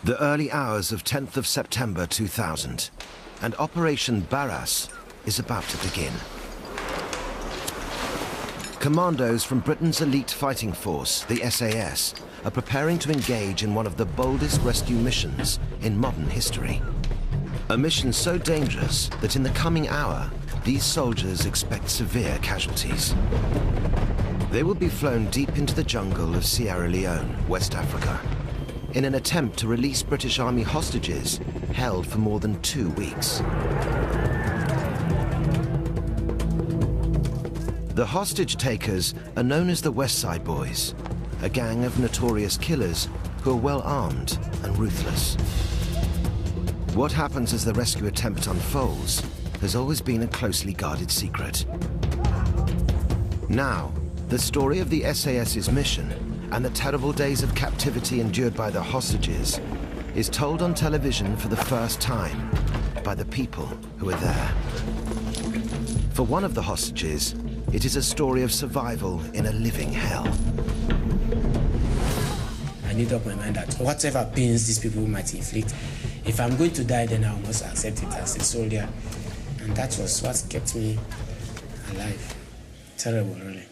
The early hours of 10th of September 2000, and Operation Barras is about to begin. Commandos from Britain's elite fighting force, the SAS, are preparing to engage in one of the boldest rescue missions in modern history. A mission so dangerous that in the coming hour, these soldiers expect severe casualties. They will be flown deep into the jungle of Sierra Leone, West Africa, in an attempt to release British Army hostages held for more than 2 weeks. The hostage takers are known as the West Side Boys, a gang of notorious killers who are well armed and ruthless. What happens as the rescue attempt unfolds has always been a closely guarded secret. Now, the story of the SAS's mission and the terrible days of captivity endured by the hostages is told on television for the first time by the people who are there. For one of the hostages, it is a story of survival in a living hell. I made up my mind that whatever pains these people might inflict, if I'm going to die, then I must accept it as a soldier. And that was what kept me alive. Terrible, really.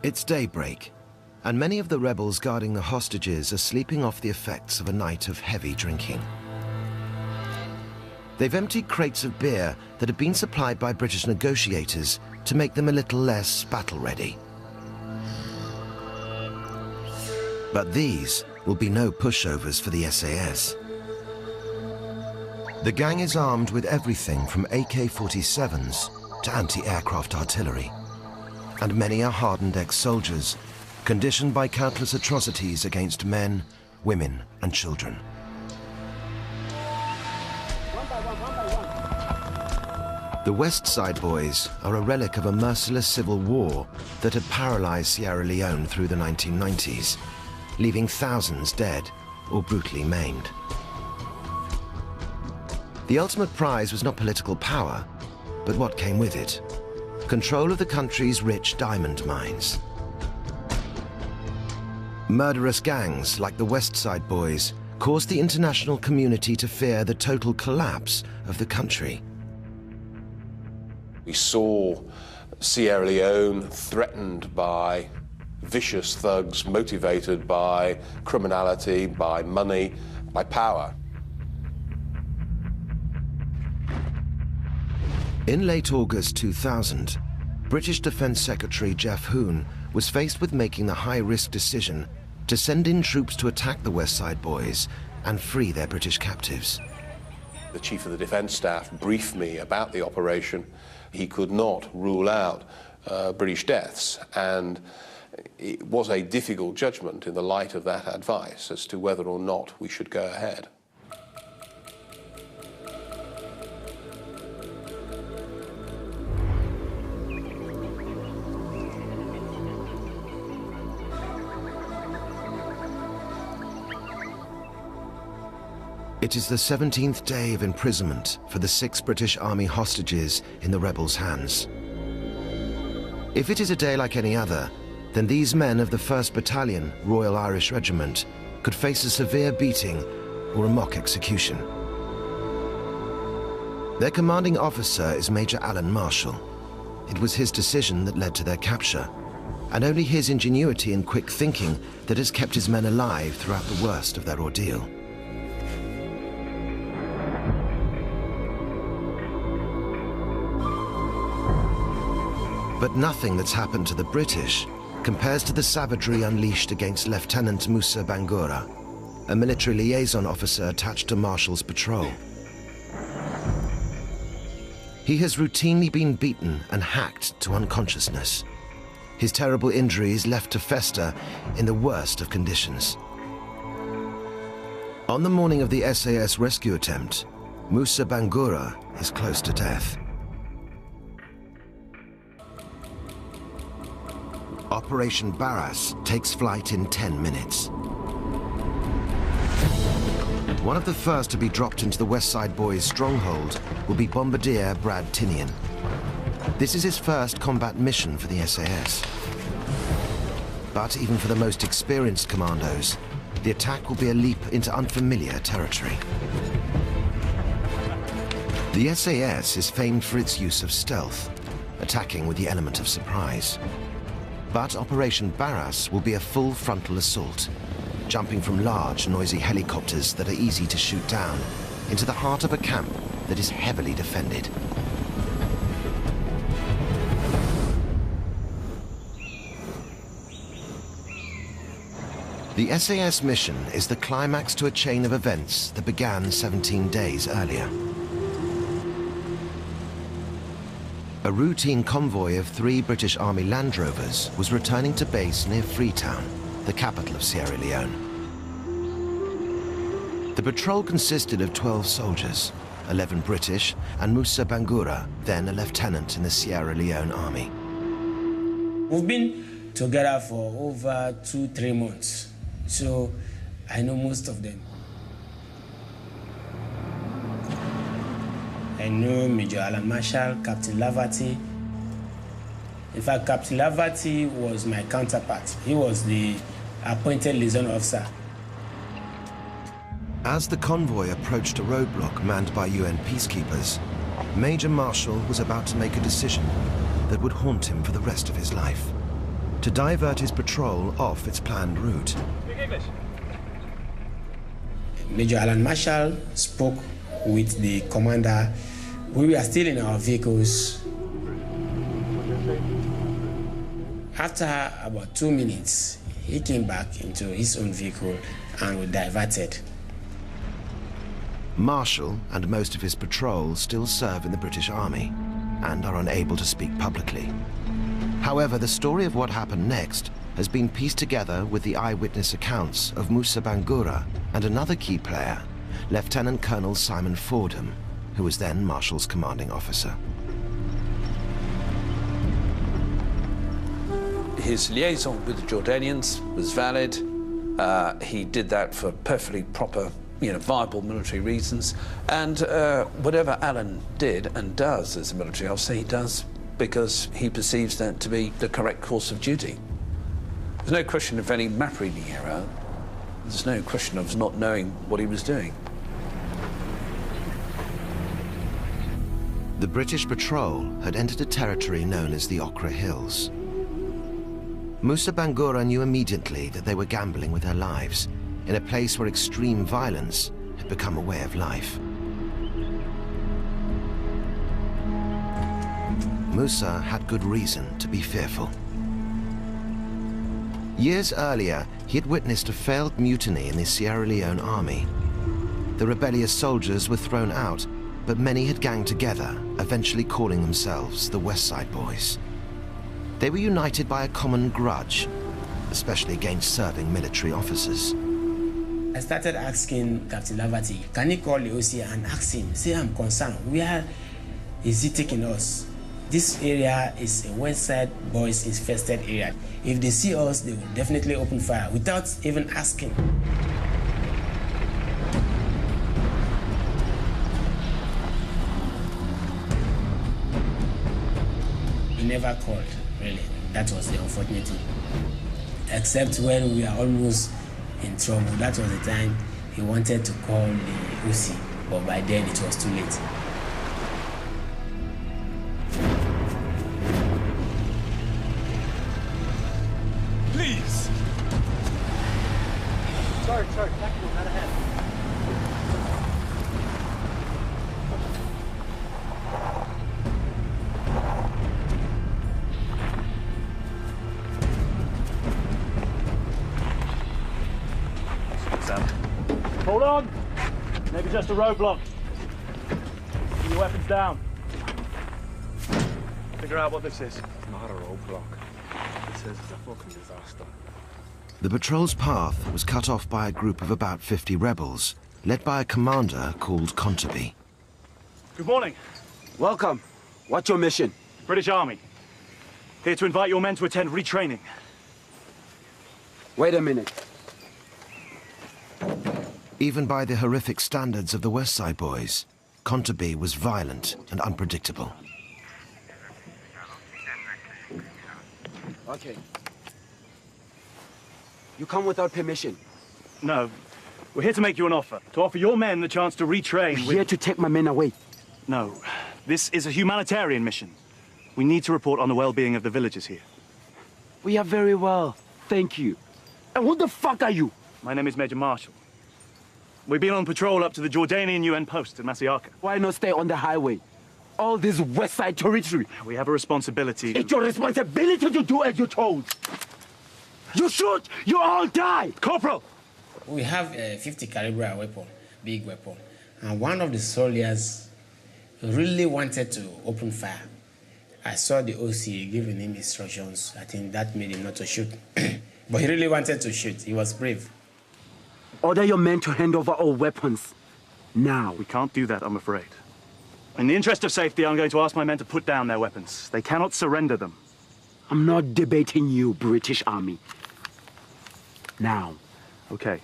It's daybreak, and many of the rebels guarding the hostages are sleeping off the effects of a night of heavy drinking. They've emptied crates of beer that have been supplied by British negotiators to make them a little less battle-ready. But these will be no pushovers for the SAS. The gang is armed with everything from AK-47s to anti-aircraft artillery. And many are hardened ex-soldiers, conditioned by countless atrocities against men, women, and children. The West Side Boys are a relic of a merciless civil war that had paralyzed Sierra Leone through the 1990s, leaving thousands dead or brutally maimed. The ultimate prize was not political power, but what came with it. Control of the country's rich diamond mines. Murderous gangs like the West Side Boys caused the international community to fear the total collapse of the country. We saw Sierra Leone threatened by vicious thugs motivated by criminality, by money, by power. In late August 2000, British Defence Secretary Jeff Hoon was faced with making the high-risk decision to send in troops to attack the West Side Boys and free their British captives. The Chief of the Defence Staff briefed me about the operation. He could not rule out British deaths, and it was a difficult judgment in the light of that advice as to whether or not we should go ahead. It is the 17th day of imprisonment for the 6 British Army hostages in the rebels' hands. If it is a day like any other, then these men of the 1st Battalion, Royal Irish Regiment, could face a severe beating or a mock execution. Their commanding officer is Major Alan Marshall. It was his decision that led to their capture, and only his ingenuity and quick thinking that has kept his men alive throughout the worst of their ordeal. But nothing that's happened to the British compares to the savagery unleashed against Lieutenant Musa Bangura, a military liaison officer attached to Marshall's patrol. He has routinely been beaten and hacked to unconsciousness. His terrible injuries left to fester in the worst of conditions. On the morning of the SAS rescue attempt, Musa Bangura is close to death. Operation Barras takes flight in 10 minutes. One of the first to be dropped into the West Side Boys' stronghold will be Bombardier Brad Tinian. This is his first combat mission for the SAS. But even for the most experienced commandos, the attack will be a leap into unfamiliar territory. The SAS is famed for its use of stealth, attacking with the element of surprise. But Operation Barras will be a full frontal assault, jumping from large, noisy helicopters that are easy to shoot down into the heart of a camp that is heavily defended. The SAS mission is the climax to a chain of events that began 17 days earlier. A routine convoy of 3 British Army Land Rovers was returning to base near Freetown, the capital of Sierra Leone. The patrol consisted of 12 soldiers, 11 British, and Musa Bangura, then a lieutenant in the Sierra Leone Army. We've been together for over 2-3 months, so I know most of them. I know Major Alan Marshall, Captain Laverty. In fact, Captain Laverty was my counterpart. He was the appointed liaison officer. As the convoy approached a roadblock manned by UN peacekeepers, Major Marshall was about to make a decision that would haunt him for the rest of his life: to divert his patrol off its planned route. Major Alan Marshall spoke with the commander. We were still in our vehicles. After about 2 minutes, he came back into his own vehicle and we diverted. Marshall and most of his patrol still serve in the British Army and are unable to speak publicly. However, the story of what happened next has been pieced together with the eyewitness accounts of Musa Bangura and another key player, Lieutenant Colonel Simon Fordham, who was then Marshall's commanding officer. His liaison with the Jordanians was valid. He did that for perfectly proper, viable military reasons. And whatever Alan did and does as a military officer, he does because he perceives that to be the correct course of duty. There's no question of any map reading error. There's no question of not knowing what he was doing. The British patrol had entered a territory known as the Okra Hills. Musa Bangura knew immediately that they were gambling with their lives in a place where extreme violence had become a way of life. Musa had good reason to be fearful. Years earlier, he had witnessed a failed mutiny in the Sierra Leone army. The rebellious soldiers were thrown out, but many had ganged together, eventually calling themselves the West Side Boys. They were united by a common grudge, especially against serving military officers. I started asking Captain Laverty, can he call the OC and ask him, say, I'm concerned, where is he taking us? This area is a West Side Boys infested area. If they see us, they will definitely open fire without even asking. He never called, really. That was the unfortunate thing. Except when we are almost in trouble. That was the time he wanted to call the OC, but by then it was too late. Please! Sorry, tactical, not ahead. Hold on! Maybe just a roadblock. Keep your weapons down. Figure out what this is. It's not a roadblock. This is a fucking disaster. The patrol's path was cut off by a group of about 50 rebels, led by a commander called Conterby. Good morning. Welcome. What's your mission? British Army. Here to invite your men to attend retraining. Wait a minute. Even by the horrific standards of the West Side Boys, Kontabi was violent and unpredictable. Okay. You come without permission. No. We're here to make you an offer. To offer your men the chance to retrain with... Here to take my men away. No. This is a humanitarian mission. We need to report on the well-being of the villagers here. We are very well, thank you. And who the fuck are you? My name is Major Marshall. We've been on patrol up to the Jordanian UN post in Masiaka. Why not stay on the highway? All this West Side territory. We have a responsibility to... It's your responsibility to do as you're told. You shoot, you all die. Corporal! We have a 50 caliber weapon, big weapon. And one of the soldiers really wanted to open fire. I saw the OC giving him instructions. I think that made him not to shoot. But he really wanted to shoot. He was brave. Order your men to hand over all weapons. Now. We can't do that, I'm afraid. In the interest of safety, I'm going to ask my men to put down their weapons. They cannot surrender them. I'm not debating you, British Army. Now. Okay.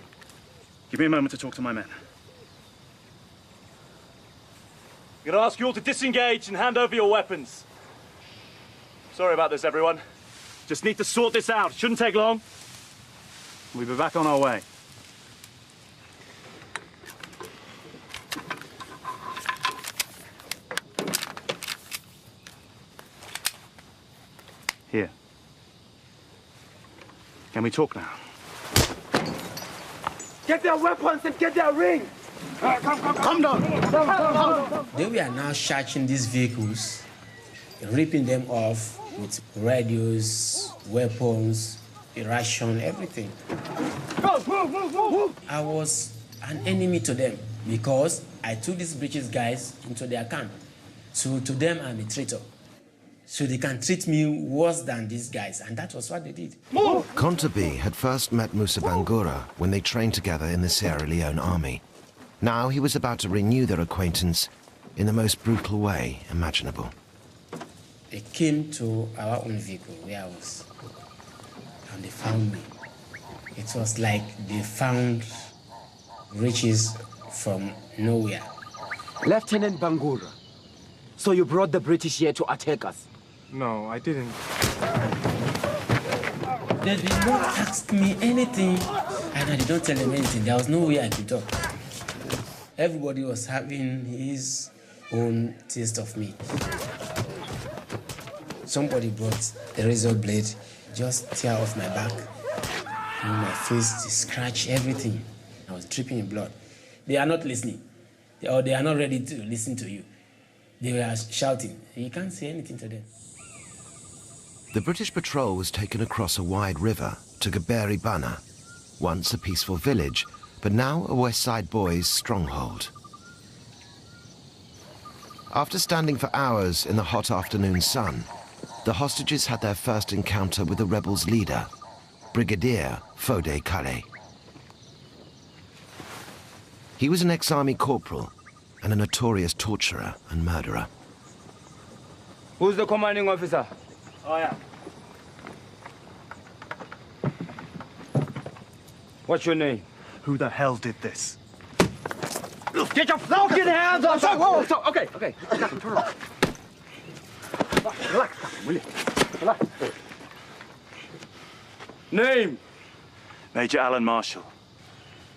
Give me a moment to talk to my men. I'm going to ask you all to disengage and hand over your weapons. Sorry about this, everyone. Just need to sort this out. Shouldn't take long. We'll be back on our way. Here. Can we talk now? Get their weapons and get their ring! Come down! They were now searching these vehicles, ripping them off with radios, weapons, ration, everything. I was an enemy to them because I took these British guys into their camp. So to them, I'm a traitor. So they can treat me worse than these guys, and that was what they did. Kontabi had first met Musa Bangura when they trained together in the Sierra Leone army. Now he was about to renew their acquaintance in the most brutal way imaginable. They came to our own vehicle where I was, and they found me. It was like they found riches from nowhere. Lieutenant Bangura, so you brought the British here to attack us? No, I didn't. They did not ask me anything, and I did not tell them anything. There was no way I could talk. Everybody was having his own taste of me. Somebody brought a razor blade, just tear off my back, and my face, scratch everything. I was dripping in blood. They are not listening, or they are not ready to listen to you. They were shouting. You can't say anything to them. The British patrol was taken across a wide river to Gaberi Bana, once a peaceful village, but now a West Side Boys' stronghold. After standing for hours in the hot afternoon sun, the hostages had their first encounter with the rebels' leader, Brigadier Fode Kale. He was an ex-army corporal and a notorious torturer and murderer. Who's the commanding officer? I am. What's your name? Who the hell did this? Get your fucking hands off! Whoa, okay. I got him, turn around. Relax, will you? Relax. Name? Major Alan Marshall,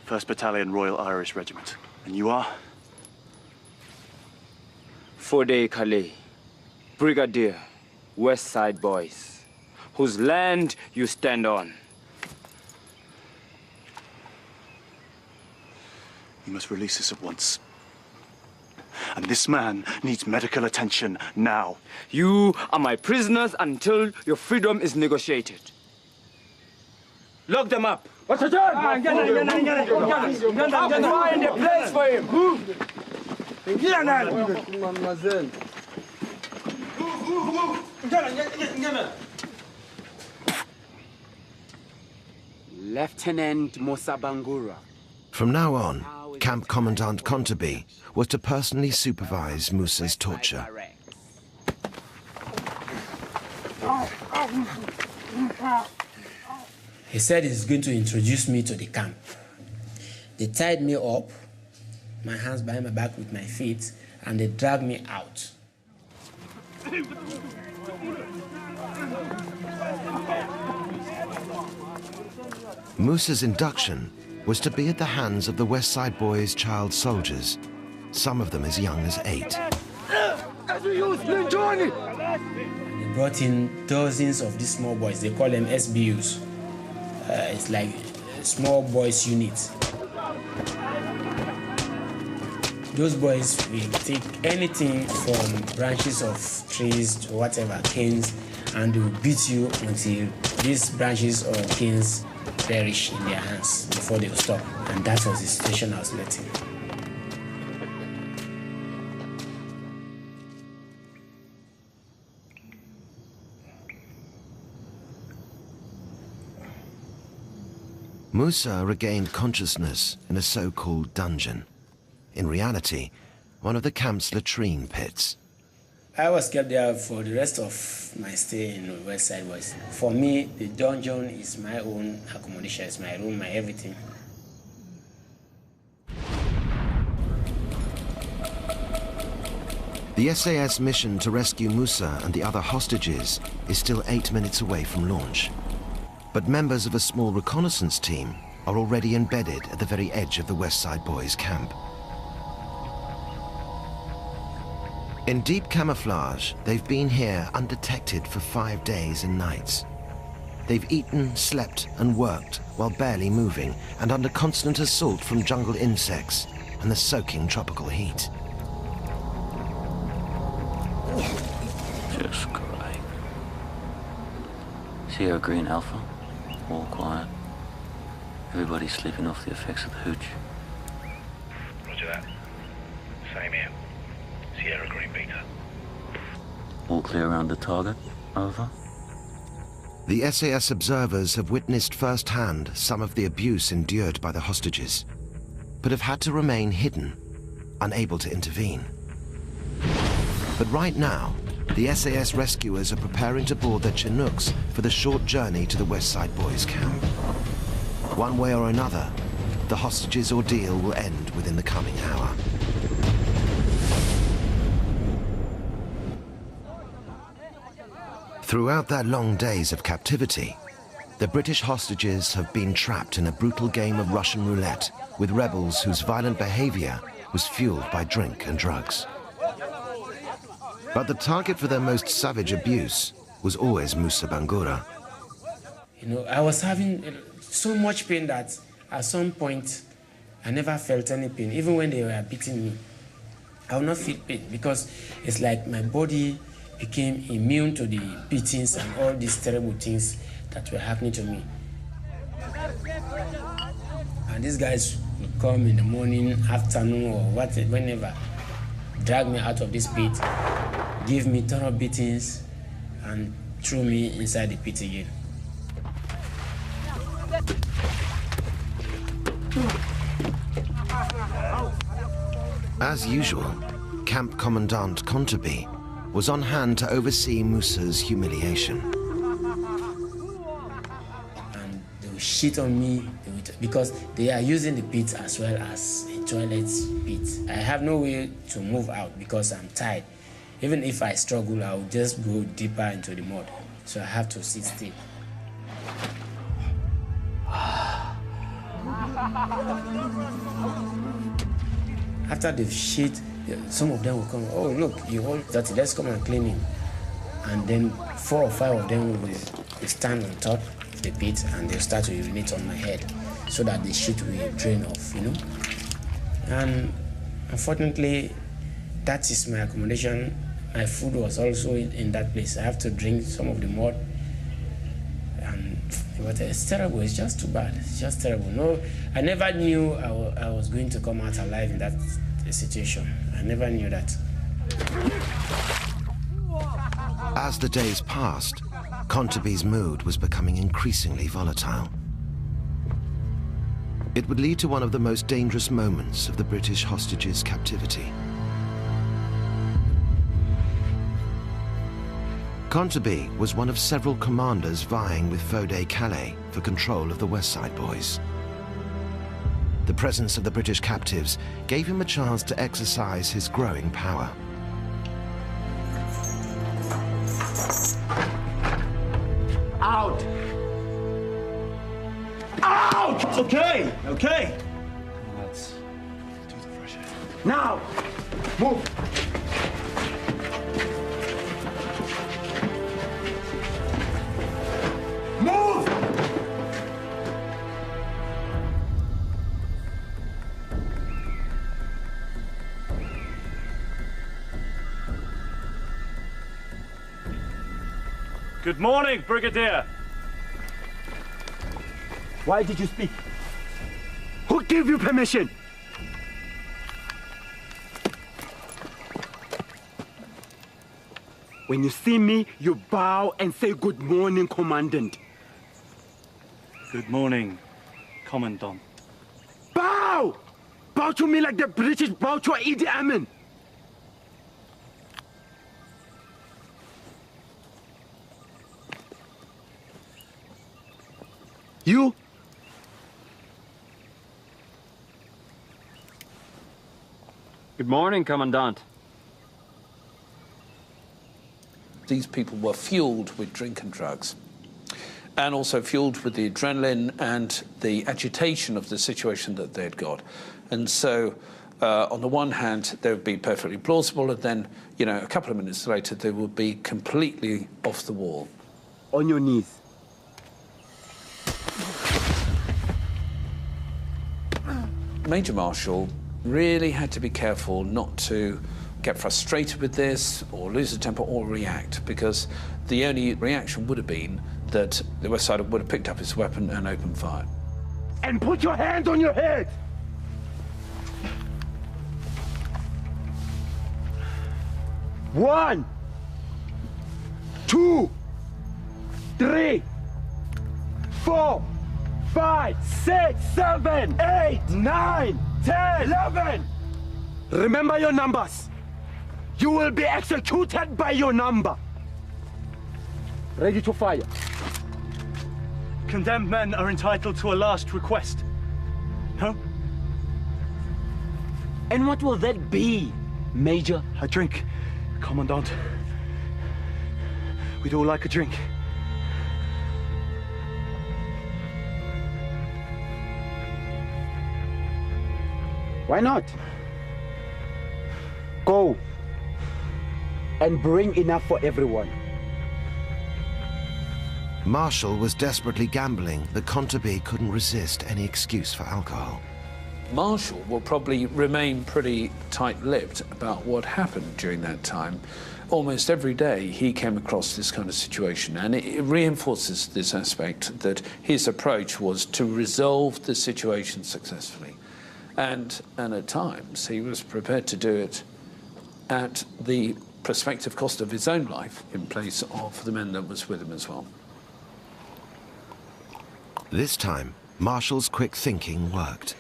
1st Battalion Royal Irish Regiment. And you are? Fode Kale, Brigadier, West Side Boys, whose land you stand on. You must release us at once. And this man needs medical attention now. You are my prisoners until your freedom is negotiated. Lock them up. What's the turn? Find a place for him. Mademoiselle. Lieutenant Musa Bangura. From now on, Camp Commandant Kontabi was to personally supervise Musa's torture. He said he's going to introduce me to the camp. They tied me up, my hands behind my back with my feet, and they dragged me out. Musa's induction was to be at the hands of the West Side Boys' child soldiers, some of them as young as 8. They brought in dozens of these small boys. They call them SBUs. It's like small boys units. Those boys will take anything from branches of trees to whatever, canes, and they will beat you until these branches or canes perish in their hands before they will stop. And that was the situation I was let in. Musa regained consciousness in a so-called dungeon. In reality, one of the camp's latrine pits. I was kept there for the rest of my stay in the West Side Boys. For me, the dungeon is my own accommodation, it's my room, my everything. The SAS mission to rescue Musa and the other hostages is still 8 minutes away from launch. But members of a small reconnaissance team are already embedded at the very edge of the West Side Boys camp. In deep camouflage, they've been here undetected for 5 days and nights. They've eaten, slept, and worked while barely moving and under constant assault from jungle insects and the soaking tropical heat. Just great. Sierra Green Alpha, all quiet. Everybody's sleeping off the effects of the hooch. Roger that. Same here. Sierra Green Beta. All clear around the target? Over. The SAS observers have witnessed firsthand some of the abuse endured by the hostages, but have had to remain hidden, unable to intervene. But right now, the SAS rescuers are preparing to board their Chinooks for the short journey to the West Side Boys camp. One way or another, the hostages' ordeal will end within the coming hour. Throughout their long days of captivity, the British hostages have been trapped in a brutal game of Russian roulette with rebels whose violent behavior was fueled by drink and drugs. But the target for their most savage abuse was always Musa Bangura. You know, I was having so much pain that at some point I never felt any pain. Even when they were beating me, I would not feel pain because it's like my body became immune to the beatings and all these terrible things that were happening to me. And these guys would come in the morning, afternoon, or whenever, drag me out of this pit, give me thorough beatings, and throw me inside the pit again. As usual, Camp Commandant Kontabi was on hand to oversee Musa's humiliation. And they will shit on me because they are using the pit as well as a toilet pit. I have no way to move out because I'm tired. Even if I struggle, I will just go deeper into the mud. So I have to sit still. After they've shit, some of them will come, oh look, you're all dirty, let's come and clean him. And then 4 or 5 of them will stand on top of the pit and they'll start to urinate on my head so that the shit will drain off, you know. And unfortunately, that is my accommodation. My food was also in that place. I have to drink some of the mud. But it's terrible, it's just too bad, it's just terrible. No, I never knew I was going to come out alive in that situation. I never knew that. As the days passed, Kontabi's mood was becoming increasingly volatile. It would lead to one of the most dangerous moments of the British hostages' captivity. Conterby was one of several commanders vying with Fode Calais for control of the West Side Boys. The presence of the British captives gave him a chance to exercise his growing power. Out! Out! Okay, okay. Let's do the fresh air. Now, move. Move! Good morning, Brigadier. Why did you speak? Who gave you permission? When you see me, you bow and say good morning, Commandant. Good morning, Commandant. Bow! Bow to me like the British bow to Idi Amin. You? Good morning, Commandant. These people were fueled with drink and drugs, and also fueled with the adrenaline and the agitation of the situation that they'd got. And so, on the one hand, they would be perfectly plausible, and then, you know, a couple of minutes later, they would be completely off the wall. On your knees. Major Marshall really had to be careful not to get frustrated with this or lose a temper or react, because the only reaction would have been that the West Sider would have picked up his weapon and opened fire. And put your hands on your head! One, 2, 3, 4, 5, 6, 7, 8, 9, 10, 11. Remember your numbers. You will be executed by your number. Ready to fire. Condemned men are entitled to a last request. No? And what will that be, Major? A drink, Commandant. We'd all like a drink. Why not? Go and bring enough for everyone. Marshall was desperately gambling that Conterby couldn't resist any excuse for alcohol. Marshall will probably remain pretty tight-lipped about what happened during that time. Almost every day he came across this kind of situation, and it reinforces this aspect that his approach was to resolve the situation successfully. And at times he was prepared to do it at the prospective cost of his own life in place of the men that was with him as well. This time, Marshall's quick thinking worked.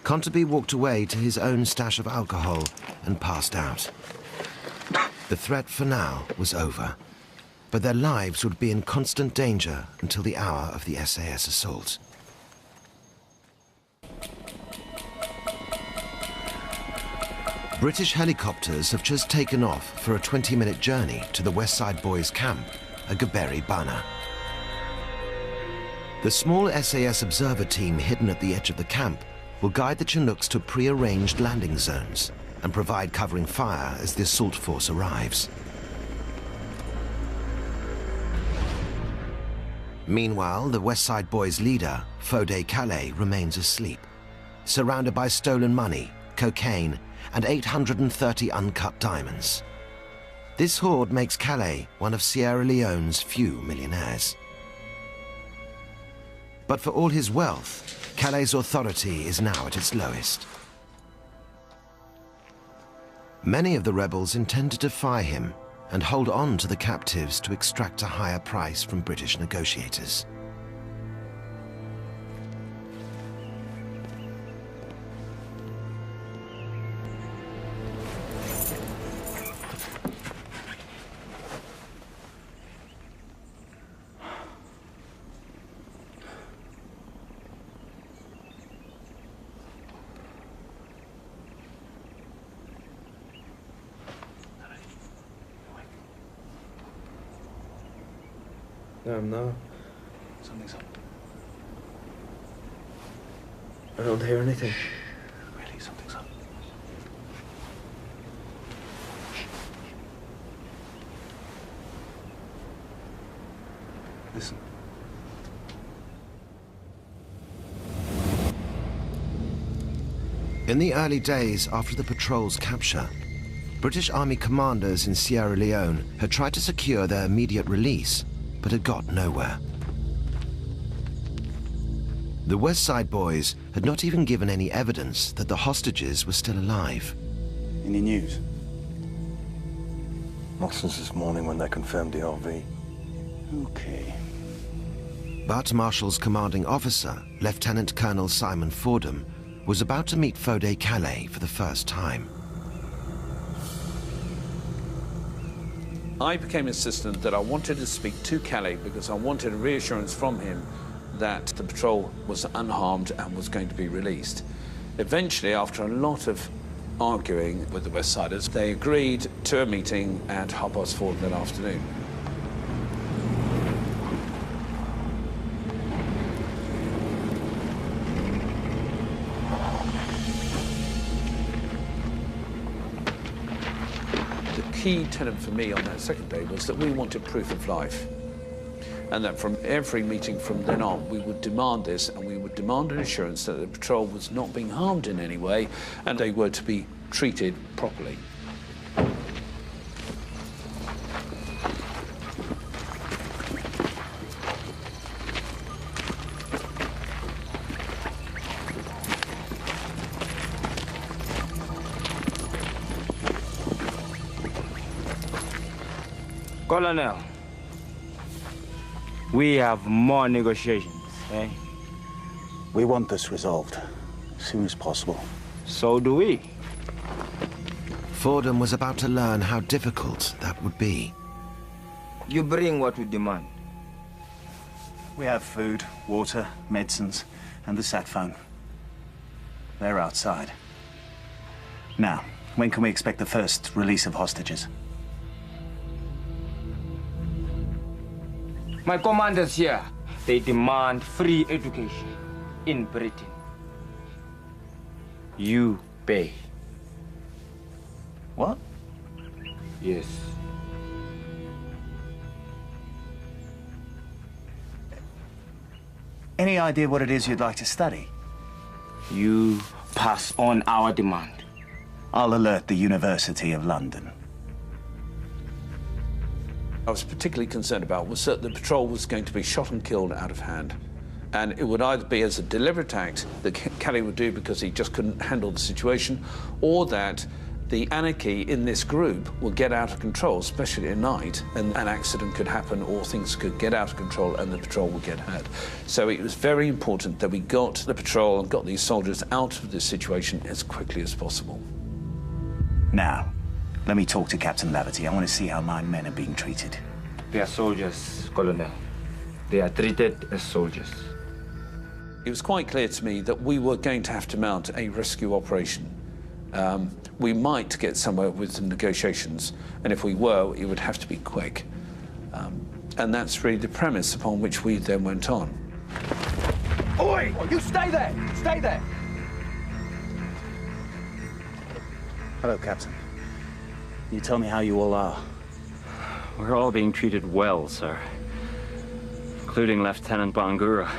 Conterby walked away to his own stash of alcohol and passed out. The threat for now was over, but their lives would be in constant danger until the hour of the SAS assault. British helicopters have just taken off for a 20-minute journey to the West Side Boys camp at Gaberi Bana. The small SAS observer team hidden at the edge of the camp will guide the Chinooks to pre-arranged landing zones and provide covering fire as the assault force arrives. Meanwhile, the West Side Boys' leader, Fode Calais, remains asleep, surrounded by stolen money, cocaine, and 830 uncut diamonds. This hoard makes Calais one of Sierra Leone's few millionaires. But for all his wealth, Calais' authority is now at its lowest. Many of the rebels intend to defy him and hold on to the captives to extract a higher price from British negotiators. No, I'm not. Something's up. I don't hear anything. Really, something's up. Listen. In the early days after the patrol's capture, British Army commanders in Sierra Leone had tried to secure their immediate release, but had got nowhere. The West Side Boys had not even given any evidence that the hostages were still alive. Any news? Not since this morning when they confirmed the RV. Okay. But Marshall's commanding officer, Lieutenant Colonel Simon Fordham, was about to meet Fode Calais for the first time. I became insistent that I wanted to speak to Calais because I wanted a reassurance from him that the patrol was unharmed and was going to be released. Eventually, after a lot of arguing with the West Siders, they agreed to a meeting at 4:30 that afternoon. The key tenet for me on that second day was that we wanted proof of life, and that from every meeting from then on we would demand this, and we would demand an assurance that the patrol was not being harmed in any way and they were to be treated properly. Colonel, we have more negotiations, eh? We want this resolved as soon as possible. So do we. Fordham was about to learn how difficult that would be. You bring what we demand. We have food, water, medicines, and the sat phone. They're outside. Now, when can we expect the first release of hostages? My commanders here, they demand free education in Britain. You pay. What? Yes. Any idea what it is you'd like to study? You pass on our demand. I'll alert the University of London. I was particularly concerned about was that the patrol was going to be shot and killed out of hand. And it would either be as a deliberate act that Calais would do because he just couldn't handle the situation, or that the anarchy in this group will get out of control, especially at night, and an accident could happen or things could get out of control and the patrol would get hurt. So it was very important that we got the patrol and got these soldiers out of this situation as quickly as possible. Now, let me talk to Captain Laverty. I want to see how my men are being treated. They are soldiers, Colonel. They are treated as soldiers. It was quite clear to me that we were going to have to mount a rescue operation. We might get somewhere with the negotiations, and if we were, it would have to be quick. And that's really the premise upon which we then went on. Oi! You stay there! Stay there! Hello, Captain. Can you tell me how you all are? We're all being treated well, sir. Including Lieutenant Bangura.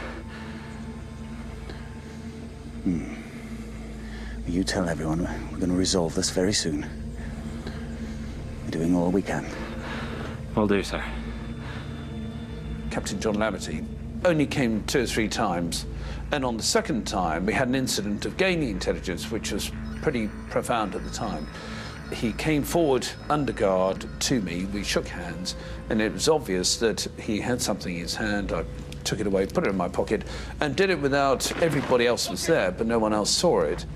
You tell everyone we're going to resolve this very soon. We're doing all we can. Will do, sir. Captain John Laverty only came 2 or 3 times, and on the second time we had an incident of gaining intelligence which was pretty profound at the time. He came forward under guard to me, we shook hands, and it was obvious that he had something in his hand. I took it away, put it in my pocket, and did it without everybody else was there, but no one else saw it.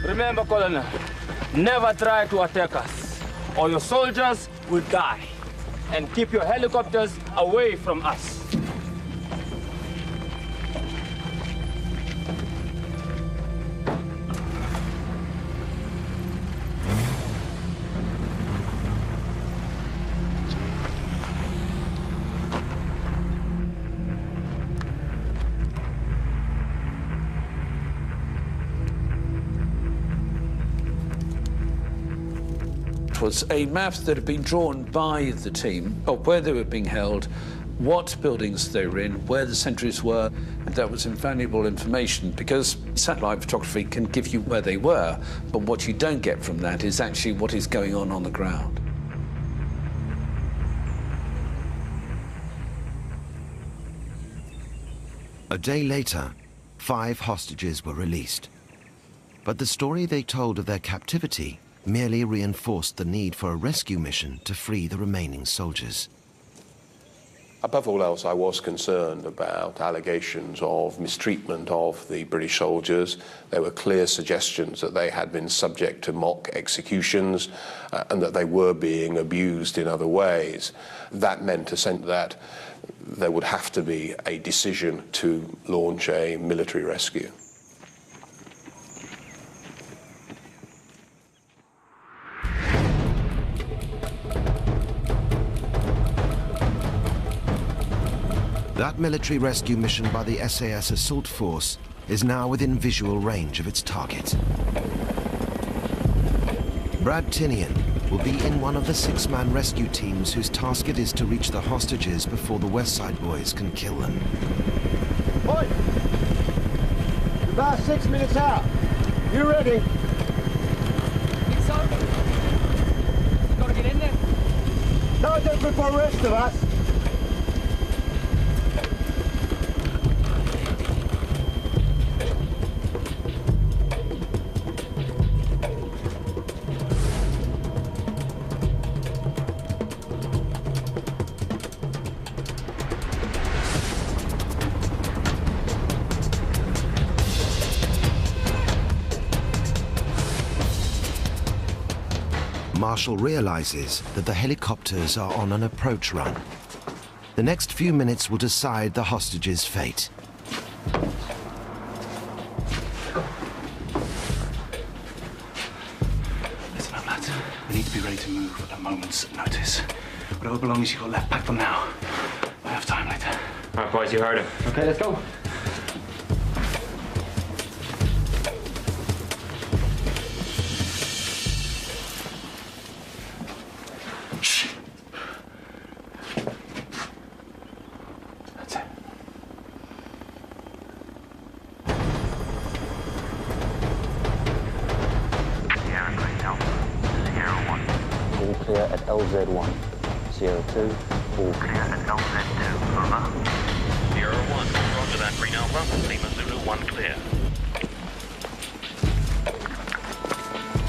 Remember, Colonel, never try to attack us, or your soldiers will die. And keep your helicopters away from us. which was a map that had been drawn by the team of where they were being held, what buildings they were in, where the sentries were, and that was invaluable information because satellite photography can give you where they were, but what you don't get from that is actually what is going on the ground. A day later, 5 hostages were released. But the story they told of their captivity merely reinforced the need for a rescue mission to free the remaining soldiers. Above all else, I was concerned about allegations of mistreatment of the British soldiers. There were clear suggestions that they had been subject to mock executions and that they were being abused in other ways. That meant essentially that there would have to be a decision to launch a military rescue. That military rescue mission by the SAS assault force is now within visual range of its target. Brad Tinian will be in one of the 6-man rescue teams whose task it is to reach the hostages before the West Side boys can kill them. Oi! About 6 minutes out. You ready? Think so? Gotta get in there. No different for the rest of us. Marshall realizes that the helicopters are on an approach run. The next few minutes will decide the hostages' fate. Listen up, lads. We need to be ready to move at a moment's notice. Whatever belongings you got left, pack them now. I have time later. All right, boys, you heard him. Okay, let's go. At LZ1. Sierra 2, all clear at LZ2, over. Sierra 1, roger that, Green Alpha. Lima Zulu 1 clear.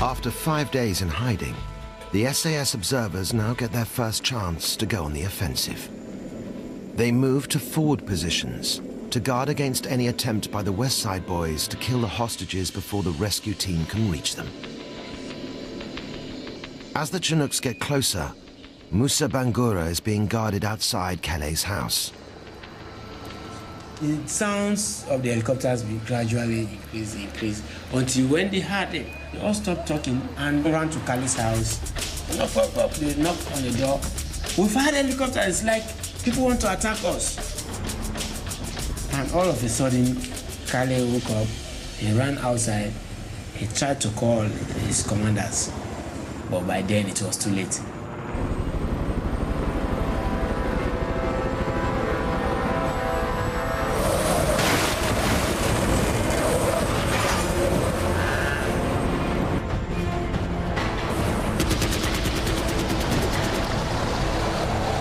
After 5 days in hiding, the SAS observers now get their first chance to go on the offensive. They move to forward positions to guard against any attempt by the West Side boys to kill the hostages before the rescue team can reach them. As the Chinooks get closer, Musa Bangura is being guarded outside Calais' house. The sounds of the helicopters will gradually increase, until when they heard it, they all stopped talking and ran to Calais' house. They knocked on the door. We fired helicopters, it's like people want to attack us. And all of a sudden, Calais woke up, he ran outside, he tried to call his commanders. But by then it was too late.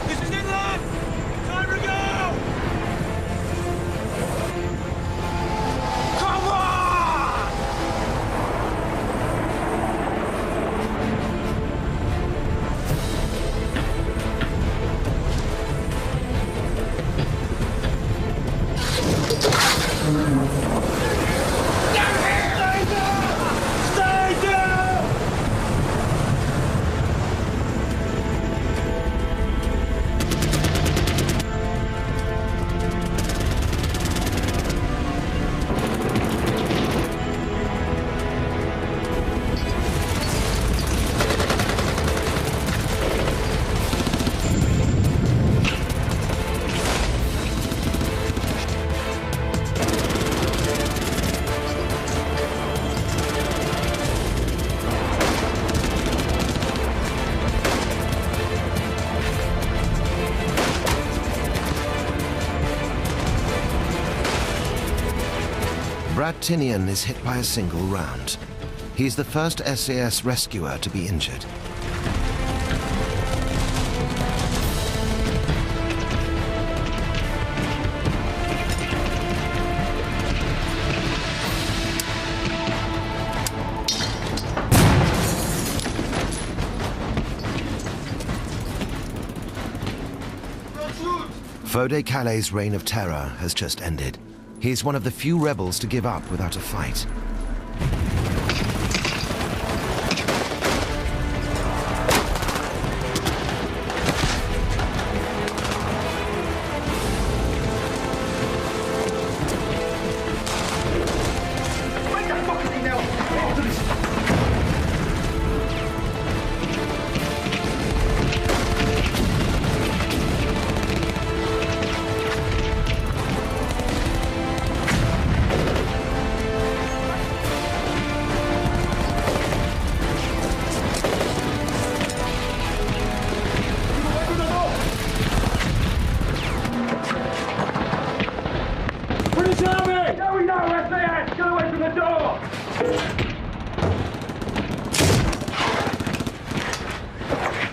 This is England! Time to go! Come on! Brad Tinian is hit by a single round. He's the first SAS rescuer to be injured. Fode Calais' reign of terror has just ended. He's one of the few rebels to give up without a fight.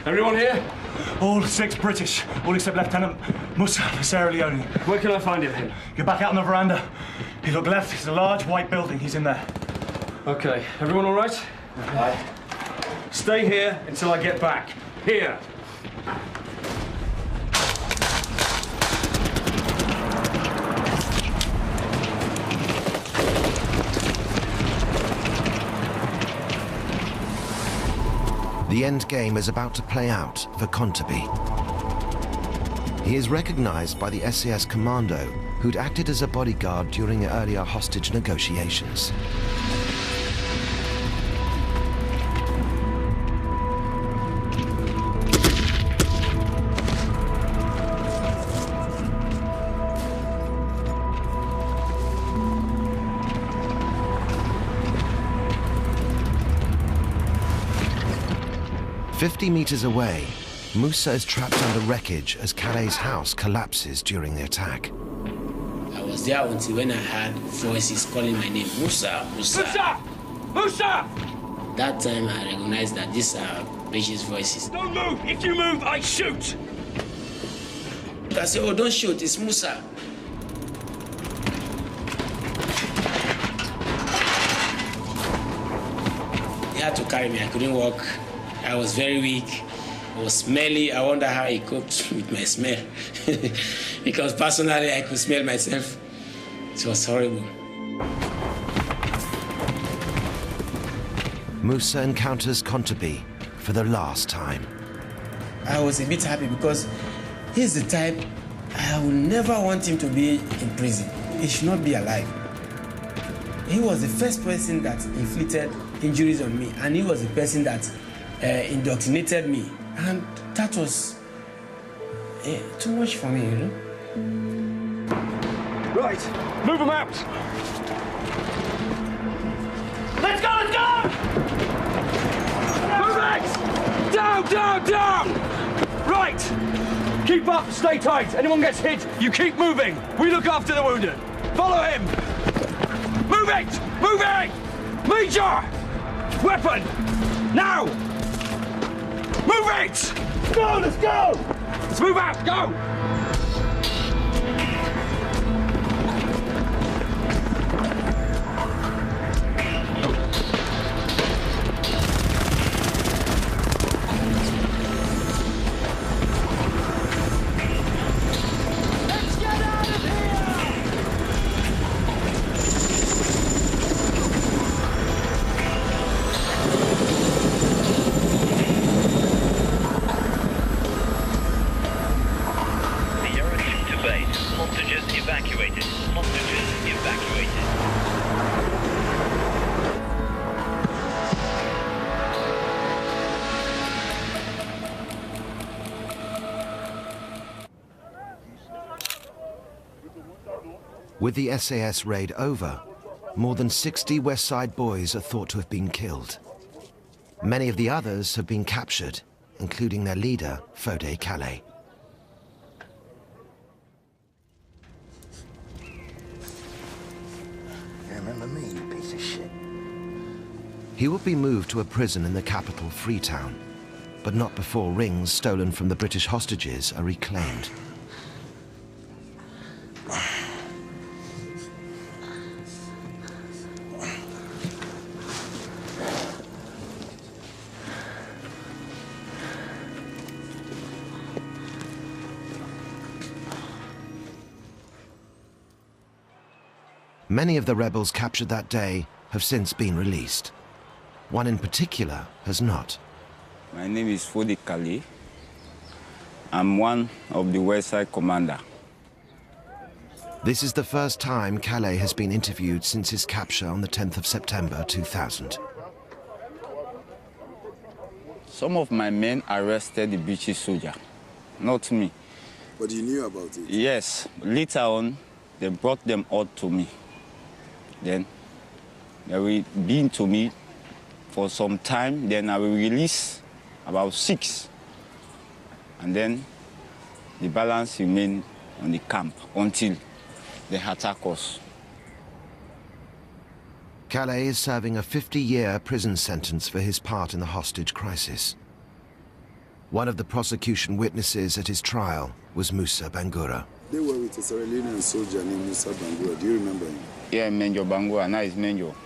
Everyone here? All 6 British, all except Lieutenant Musa of Sierra Leone. Where can I find him? You're back out on the veranda. You look left, it's a large white building. He's in there. Okay, everyone all right? Aye. Stay here until I get back. Here. The end game is about to play out for Kontabi. He is recognized by the SAS commando who'd acted as a bodyguard during earlier hostage negotiations. "50 meters away, Musa is trapped under wreckage as Calais' house collapses during the attack. I was there until when I heard voices calling my name, Musa, Musa. Musa! Musa! That time I recognized that these are British voices. Don't move! If you move, I shoot! I said, oh, don't shoot, it's Musa. He had to carry me, I couldn't walk. I was very weak. I was smelly. I wonder how he coped with my smell. Because personally, I could smell myself. It was horrible. Musa encounters Kontabi for the last time. I was a bit happy because he's the type I would never want him to be in prison. He should not be alive. He was the first person that inflicted injuries on me, and he was the person that indoctrinated me, and that was too much for me, you know? Right, move them out! Let's go, let's go! Move it! Down, down, down! Right, keep up, stay tight. Anyone gets hit, you keep moving. We look after the wounded. Follow him! Move it! Move it! Major! Weapon! Now! Move it! Go, let's go! Let's move out, go! Let's get out of here! Hostages evacuated. Hostages evacuated. With the SAS raid over, more than 60 West Side boys are thought to have been killed. Many of the others have been captured, including their leader, Fode Calais. remember me, you piece of shit. He will be moved to a prison in the capital, Freetown, but not before rings stolen from the British hostages are reclaimed. Many of the rebels captured that day have since been released. One in particular has not. My name is Fodi Kali. I'm one of the West Side commander. This is the first time Calais has been interviewed since his capture on the 10th of September 2000. Some of my men arrested the British soldier, not me. But you knew about it? Yes. Later on, they brought them out to me. Then they will be to me for some time, then I will release about 6. And then the balance remain on the camp until they attack us. Calais is serving a 50-year prison sentence for his part in the hostage crisis. One of the prosecution witnesses at his trial was Musa Bangura. They were with a Sierra Leonean soldier named Musa Bangura. Do you remember him? Yeah, Menjo Bangura. Now he's Menjo. Okay.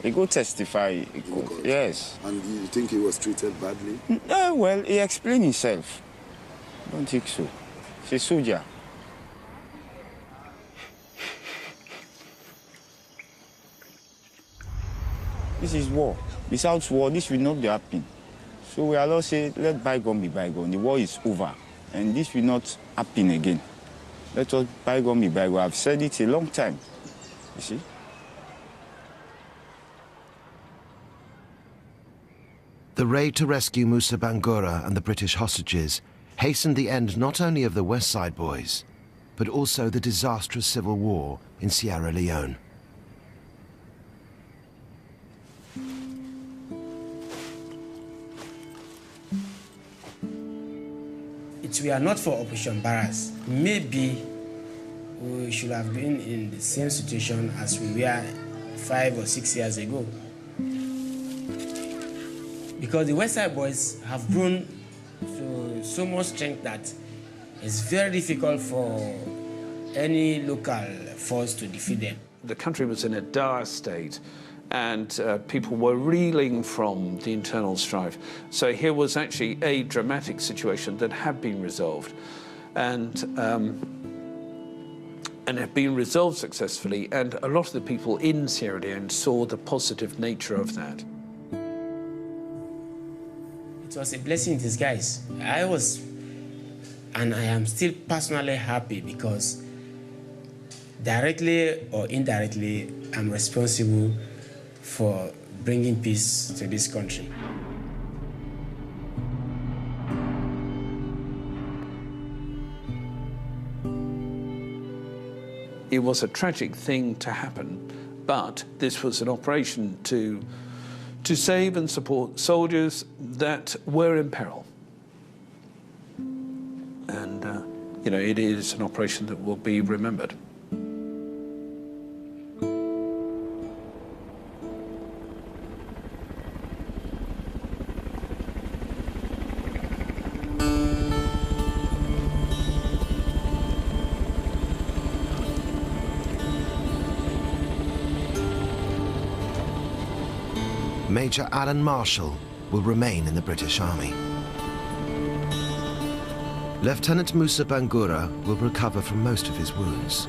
He could testify. Yes. And you think he was treated badly? Well, he explained himself. I don't think so. He's a soldier. This is war. Without war, this will not be happening. So we allow say, let bygone be bygone. The war is over, and this will not happen again. Let us bygone be bygone. I've said it a long time. You see? The raid to rescue Musa Bangura and the British hostages hastened the end not only of the West Side Boys, but also the disastrous civil war in Sierra Leone. If we are not for Operation Barras, maybe we should have been in the same situation as we were 5 or 6 years ago. Because the West Side Boys have grown to so much strength that it's very difficult for any local force to defeat them. The country was in a dire state, and people were reeling from the internal strife. So here was actually a dramatic situation that had been resolved, and had been resolved successfully, and a lot of the people in Sierra Leone saw the positive nature of that. It was a blessing in disguise. I was, and I am still personally happy because directly or indirectly, I'm responsible for bringing peace to this country. It was a tragic thing to happen, but this was an operation to save and support soldiers that were in peril. And, you know, it is an operation that will be remembered. Major Alan Marshall will remain in the British Army. Lieutenant Musa Bangura will recover from most of his wounds.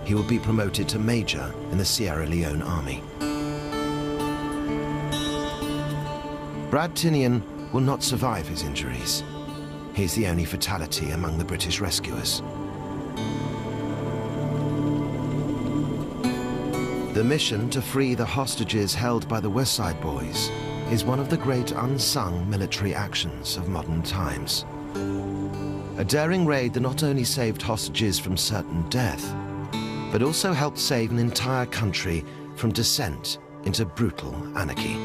He will be promoted to Major in the Sierra Leone Army. Brad Tinian will not survive his injuries. He's the only fatality among the British rescuers. The mission to free the hostages held by the West Side Boys is one of the great unsung military actions of modern times. A daring raid that not only saved hostages from certain death, but also helped save an entire country from descent into brutal anarchy.